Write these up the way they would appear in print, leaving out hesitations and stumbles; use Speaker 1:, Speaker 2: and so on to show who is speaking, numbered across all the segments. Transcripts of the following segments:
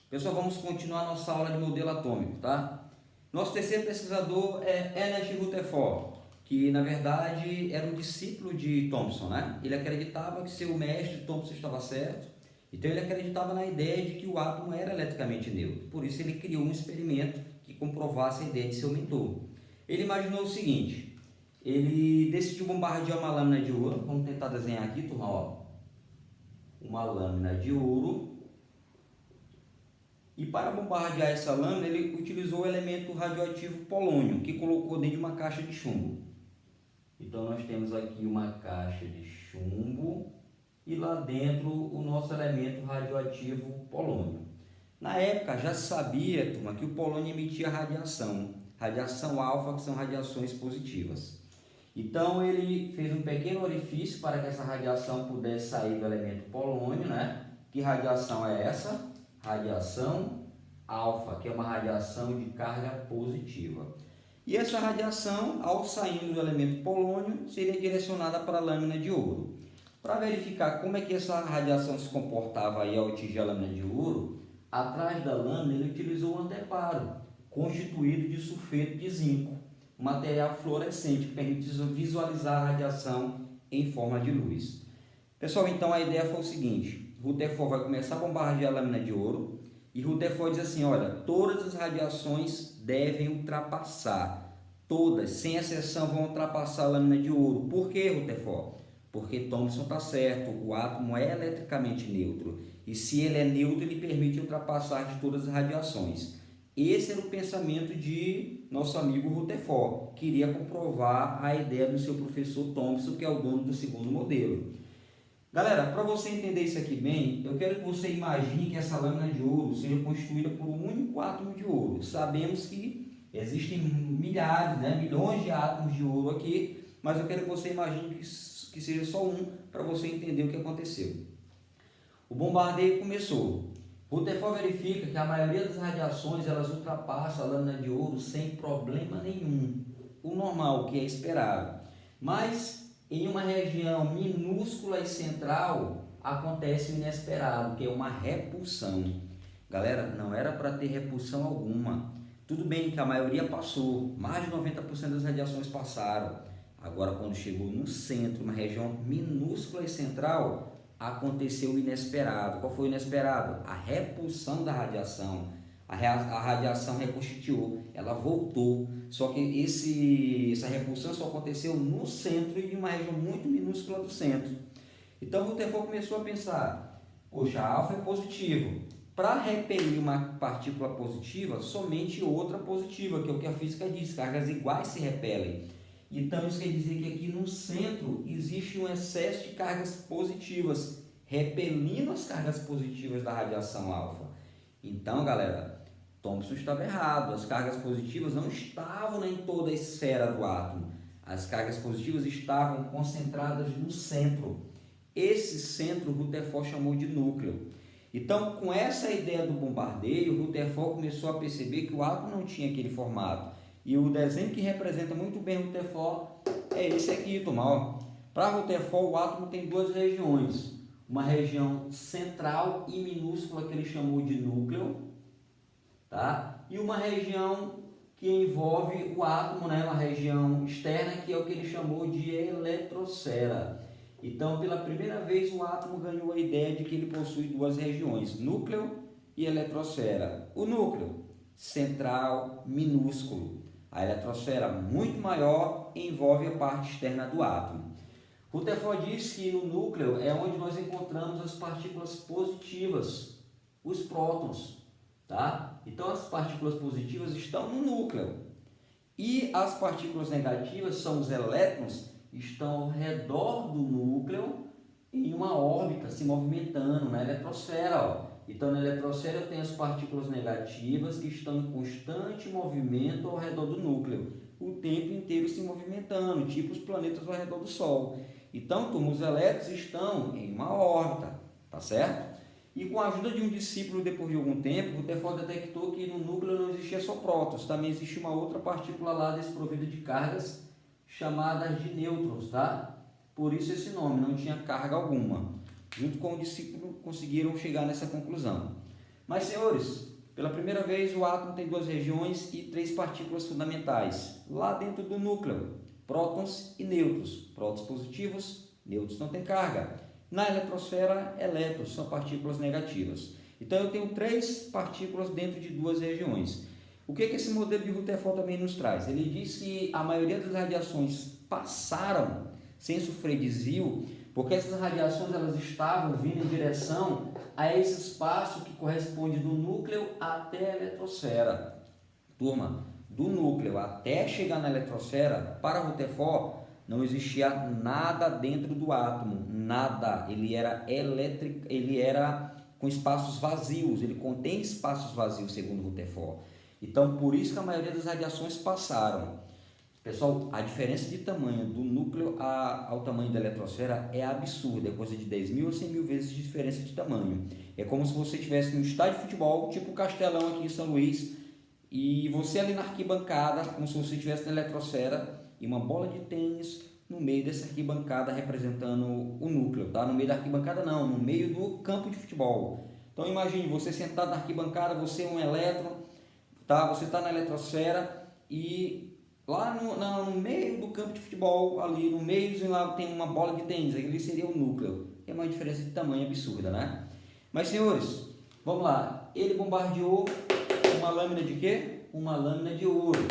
Speaker 1: Pessoal, vamos continuar nossa aula de modelo atômico, tá? Nosso terceiro pesquisador é Ernest Rutherford, que na verdade era um discípulo de Thomson, né? Ele acreditava que seu mestre Thomson estava certo, então ele acreditava na ideia de que o átomo era eletricamente neutro. Por isso ele criou um experimento que comprovasse a ideia de seu mentor. Ele imaginou o seguinte: ele decidiu bombardear uma lâmina de ouro. Vamos tentar desenhar aqui, turma, ó. Uma lâmina de ouro. E para bombardear essa lâmina, ele utilizou o elemento radioativo polônio, que colocou dentro de uma caixa de chumbo. Então nós temos aqui uma caixa de chumbo e lá dentro o nosso elemento radioativo polônio. Na época já se sabia, turma, que o polônio emitia radiação alfa, que são radiações positivas. Então ele fez um pequeno orifício para que essa radiação pudesse sair do elemento polônio, né? Que radiação é essa? Radiação alfa, que é uma radiação de carga positiva. E essa radiação, ao saindo do elemento polônio, seria direcionada para a lâmina de ouro. Para verificar como é que essa radiação se comportava aí ao atingir a lâmina de ouro, atrás da lâmina ele utilizou um anteparo, constituído de sulfeto de zinco, um material fluorescente que permite visualizar a radiação em forma de luz. Pessoal, então a ideia foi o seguinte: Rutherford vai começar a bombardear a lâmina de ouro e Rutherford diz assim: olha, todas as radiações devem ultrapassar, todas, sem exceção, vão ultrapassar a lâmina de ouro. Por que, Rutherford? Porque Thomson está certo, o átomo é eletricamente neutro e se ele é neutro, ele permite ultrapassar de todas as radiações. Esse era o pensamento de nosso amigo Rutherford, queria comprovar a ideia do seu professor Thomson, que é o dono do segundo modelo. Galera, para você entender isso aqui bem, eu quero que você imagine que essa lâmina de ouro seja constituída por um único átomo de ouro. Sabemos que existem milhares, milhões de átomos de ouro aqui, mas eu quero que você imagine que seja só um para você entender o que aconteceu. O bombardeio começou. Rutherford verifica que a maioria das radiações elas ultrapassam a lâmina de ouro sem problema nenhum, o normal, o que é esperado. Mas em uma região minúscula e central acontece o inesperado, que é uma repulsão. Galera, não era para ter repulsão alguma. Tudo bem que a maioria passou, mais de 90% das radiações passaram. Agora, quando chegou no centro, uma região minúscula e central, aconteceu o inesperado. Qual foi o inesperado? A repulsão da radiação. A radiação reconstituiu, ela voltou. Só que essa repulsão só aconteceu no centro e em uma região muito minúscula do centro. Então o Rutherford começou a pensar: poxa, a alfa é positivo. Para repelir uma partícula positiva, somente outra positiva, que é o que a física diz: cargas iguais se repelem. Então isso quer dizer que aqui no centro existe um excesso de cargas positivas, repelindo as cargas positivas da radiação alfa. Então, galera, Thomson estava errado. As cargas positivas não estavam em toda a esfera do átomo. As cargas positivas estavam concentradas no centro. Esse centro Rutherford chamou de núcleo. Então, com essa ideia do bombardeio, Rutherford começou a perceber que o átomo não tinha aquele formato. E o desenho que representa muito bem Rutherford é esse aqui, turma. Para Rutherford, o átomo tem duas regiões. Uma região central e minúscula que ele chamou de núcleo, tá? E uma região que envolve o átomo, uma região externa, que é o que ele chamou de eletrosfera. Então, pela primeira vez, o átomo ganhou a ideia de que ele possui duas regiões, núcleo e eletrosfera. O núcleo, central, minúsculo. A eletrosfera, muito maior, envolve a parte externa do átomo. Rutherford diz que no núcleo é onde nós encontramos as partículas positivas, os prótons, tá? Então as partículas positivas estão no núcleo e as partículas negativas, são os elétrons, estão ao redor do núcleo em uma órbita se movimentando na eletrosfera. Então na eletrosfera eu tenho as partículas negativas que estão em constante movimento ao redor do núcleo, o tempo inteiro se movimentando, tipo os planetas ao redor do Sol. Então, turma, os elétrons estão em uma órbita, tá certo? E com a ajuda de um discípulo, depois de algum tempo, Rutherford detectou que no núcleo não existia só prótons, também existe uma outra partícula lá desprovida de cargas, chamadas de nêutrons, tá? Por isso esse nome, não tinha carga alguma. Junto com o discípulo conseguiram chegar nessa conclusão. Mas, senhores, pela primeira vez o átomo tem duas regiões e três partículas fundamentais. Lá dentro do núcleo, prótons e nêutrons. Prótons positivos, nêutrons não têm carga. Na eletrosfera, elétrons são partículas negativas. Então eu tenho três partículas dentro de duas regiões. O que esse modelo de Rutherford também nos traz? Ele diz que a maioria das radiações passaram sem sofrer desvio, porque essas radiações elas estavam vindo em direção a esse espaço que corresponde do núcleo até a eletrosfera. Turma, do núcleo até chegar na eletrosfera, para Rutherford, não existia nada dentro do átomo, nada. Ele era elétrico, ele era com espaços vazios, ele contém espaços vazios, segundo Rutherford. Então, por isso que a maioria das radiações passaram. Pessoal, a diferença de tamanho do núcleo ao tamanho da eletrosfera é absurda, é coisa de 10.000 ou 100.000 vezes de diferença de tamanho. É como se você estivesse num estádio de futebol, tipo o Castelão aqui em São Luís, e você ali na arquibancada, como se você estivesse na eletrosfera, e uma bola de tênis no meio dessa arquibancada representando o núcleo, tá? No meio da arquibancada não, no meio do campo de futebol. Então imagine você sentado na arquibancada, você é um elétron, tá? Você está na eletrosfera e lá no meio do campo de futebol, ali no meio lá tem uma bola de tênis, ali seria o núcleo. É uma diferença de tamanho absurda, né? Mas senhores, vamos lá. Ele bombardeou uma lâmina de quê? Uma lâmina de ouro.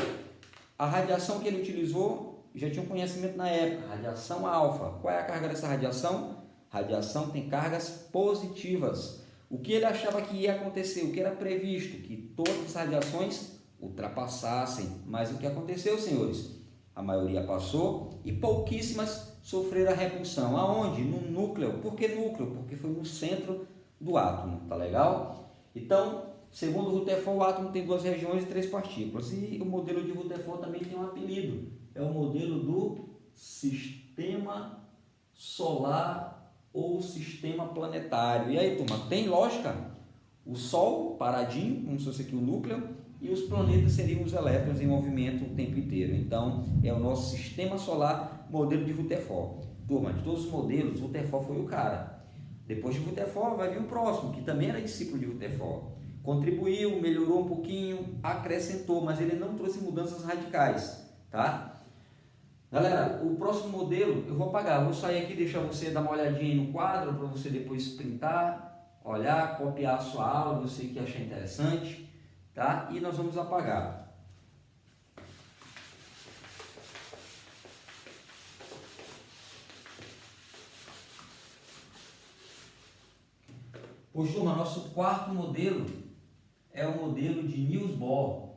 Speaker 1: A radiação que ele utilizou, já tinha um conhecimento na época, radiação alfa. Qual é a carga dessa radiação? Radiação tem cargas positivas. O que ele achava que ia acontecer, o que era previsto, que todas as radiações ultrapassassem, mas o que aconteceu, senhores? A maioria passou e pouquíssimas sofreram a repulsão. Aonde? No núcleo. Por que núcleo? Porque foi no centro do átomo, tá legal? Então, segundo Rutherford, o átomo tem duas regiões e três partículas. E o modelo de Rutherford também tem um apelido. É o modelo do sistema solar ou sistema planetário. E aí, turma, tem lógica? O Sol paradinho, como se fosse aqui o núcleo, e os planetas seriam os elétrons em movimento o tempo inteiro. Então, é o nosso sistema solar, modelo de Rutherford. Turma, de todos os modelos, Rutherford foi o cara. Depois de Rutherford vai vir o próximo, que também era discípulo de Rutherford. Contribuiu, melhorou um pouquinho, acrescentou, mas ele não trouxe mudanças radicais, tá? Galera, o próximo modelo eu vou apagar. Vou sair aqui, deixar você dar uma olhadinha aí no quadro, para você depois printar, olhar, copiar a sua aula, você que achar interessante. Tá? E nós vamos apagar. Pois, turma, nosso quarto modelo é o modelo de Niels Bohr.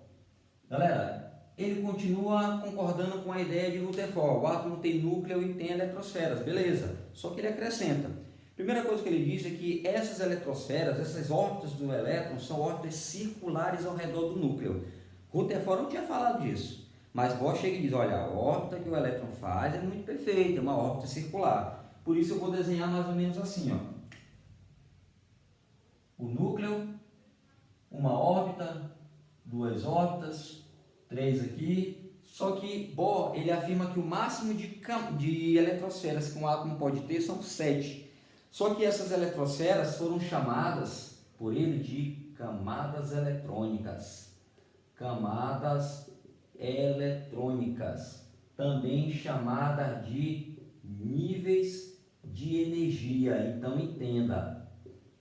Speaker 1: Galera, ele continua concordando com a ideia de Rutherford. O átomo tem núcleo e tem eletrosferas, beleza. Só que ele acrescenta. Primeira coisa que ele diz é que essas eletrosferas, essas órbitas do elétron, são órbitas circulares ao redor do núcleo. Rutherford não tinha falado disso, mas Bohr chega e diz, olha, a órbita que o elétron faz é muito perfeita, é uma órbita circular. Por isso eu vou desenhar mais ou menos assim, ó. O núcleo, uma órbita, duas órbitas, três aqui. Só que Bohr, ele afirma que o máximo de eletrosferas que um átomo pode ter são 7. Só que essas eletrosferas foram chamadas por ele de camadas eletrônicas. Camadas eletrônicas, também chamadas de níveis de energia. Então entenda,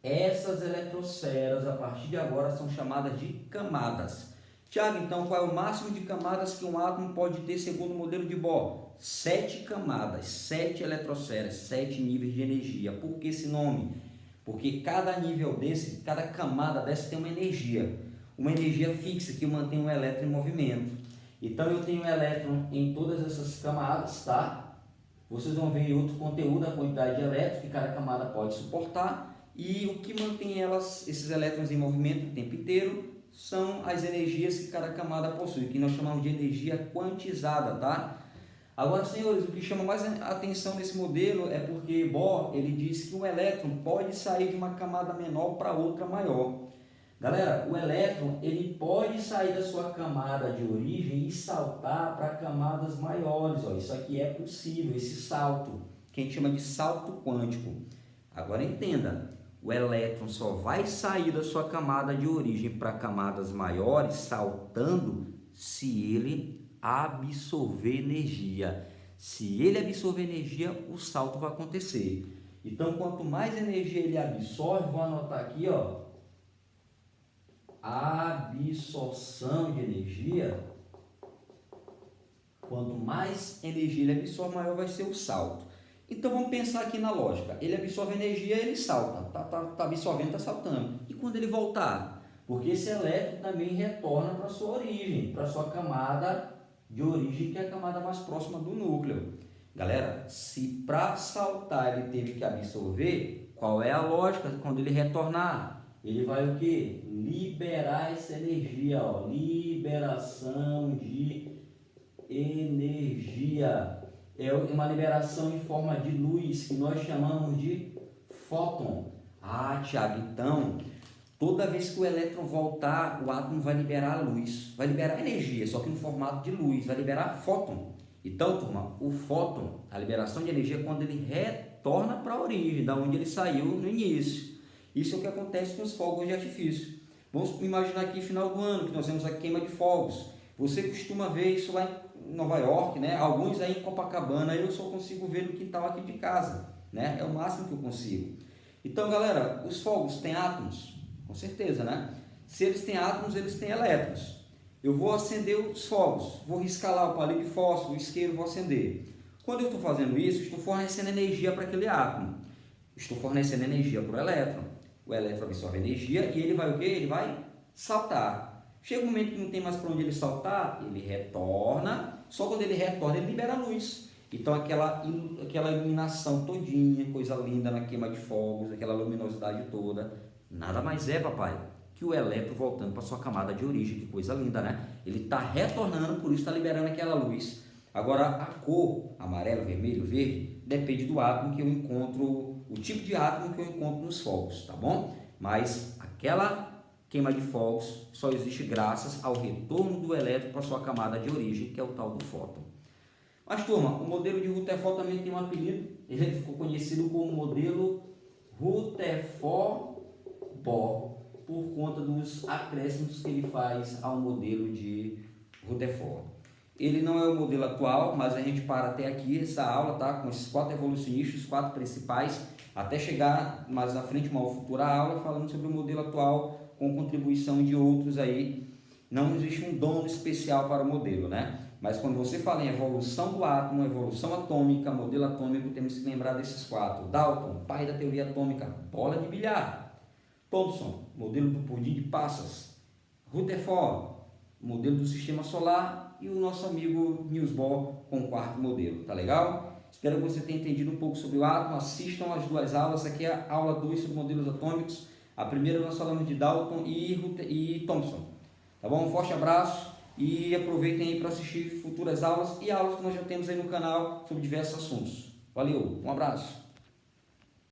Speaker 1: essas eletrosferas a partir de agora são chamadas de camadas. Tiago, então qual é o máximo de camadas que um átomo pode ter segundo o modelo de Bohr? 7 camadas, 7 eletrosferas, 7 níveis de energia. Por que esse nome? Porque cada nível desse, cada camada dessa tem uma energia fixa que mantém um elétron em movimento. Então eu tenho um elétron em todas essas camadas, tá? Vocês vão ver em outro conteúdo a quantidade de elétrons que cada camada pode suportar e o que mantém esses elétrons em movimento o tempo inteiro são as energias que cada camada possui, que nós chamamos de energia quantizada, tá? Agora, senhores, o que chama mais a atenção nesse modelo é porque Bohr, ele diz que o elétron pode sair de uma camada menor para outra maior. Galera, o elétron, ele pode sair da sua camada de origem e saltar para camadas maiores, ó. Isso aqui é possível, esse salto, que a gente chama de salto quântico. Agora entenda, o elétron só vai sair da sua camada de origem para camadas maiores, saltando, se ele absorver energia. Se ele absorver energia, o salto vai acontecer. Então, quanto mais energia ele absorve, vou anotar aqui, ó, absorção de energia. Quanto mais energia ele absorve, maior vai ser o salto. Então vamos pensar aqui na lógica. Ele absorve energia, ele salta. Tá absorvendo, tá saltando. E quando ele voltar? Porque esse elétron também retorna para a sua origem, para a sua camada de origem, que é a camada mais próxima do núcleo. Galera, se para saltar ele teve que absorver, qual é a lógica? Quando ele retornar, ele vai o quê? Liberar essa energia, ó. Liberação de energia. É uma liberação em forma de luz que nós chamamos de fóton. Ah, Thiago, então toda vez que o elétron voltar, o átomo vai liberar a luz, vai liberar energia, só que no formato de luz, vai liberar fóton. Então, turma, o fóton, a liberação de energia é quando ele retorna para a origem, da onde ele saiu no início. Isso é o que acontece com os fogos de artifício. Vamos imaginar aqui final do ano, que nós temos a queima de fogos. Você costuma ver isso lá em Nova York, né? Alguns aí em Copacabana, eu só consigo ver no quintal aqui de casa, né? É o máximo que eu consigo. Então, galera, os fogos têm átomos? Com certeza, né? Se eles têm átomos, eles têm elétrons. Eu vou acender os fogos, vou riscar lá o palito de fósforo, o isqueiro, vou acender. Quando eu estou fazendo isso, estou fornecendo energia para aquele átomo. Estou fornecendo energia para o elétron. O elétron absorve energia e ele vai o quê? Ele vai saltar. Chega um momento que não tem mais para onde ele saltar, ele retorna. Só quando ele retorna, ele libera a luz. Então aquela iluminação todinha, coisa linda na queima de fogos, aquela luminosidade toda, nada mais é, papai, que o elétron voltando para sua camada de origem. Que coisa linda, né? Ele está retornando, por isso está liberando aquela luz. Agora, a cor, amarelo, vermelho, verde, depende do átomo que eu encontro, o tipo de átomo que eu encontro nos fogos, tá bom? Mas aquela queima de fogos só existe graças ao retorno do elétron para sua camada de origem, que é o tal do fóton. Mas, turma, o modelo de Rutherford também tem um apelido. Ele ficou conhecido como modelo Rutherford-Bohr, por conta dos acréscimos que ele faz ao modelo de Rutherford. Ele não é o modelo atual, mas a gente para até aqui essa aula, tá? Com esses 4 evolucionistas, os 4 principais, até chegar mais à frente, uma futura aula, falando sobre o modelo atual, com contribuição de outros aí. Não existe um dono especial para o modelo, né? Mas quando você fala em evolução do átomo, evolução atômica, modelo atômico, temos que lembrar desses 4. Dalton, pai da teoria atômica, bola de bilhar. Thomson, modelo do pudim de passas. Rutherford, modelo do sistema solar. E o nosso amigo Niels Bohr com o 4º modelo. Tá legal? Espero que você tenha entendido um pouco sobre o átomo. Assistam as 2 aulas. Essa aqui é a aula 2 sobre modelos atômicos. A primeira nós falamos de Dalton e Thomson. Tá bom? Um forte abraço e aproveitem aí para assistir futuras aulas e aulas que nós já temos aí no canal sobre diversos assuntos. Valeu, um abraço!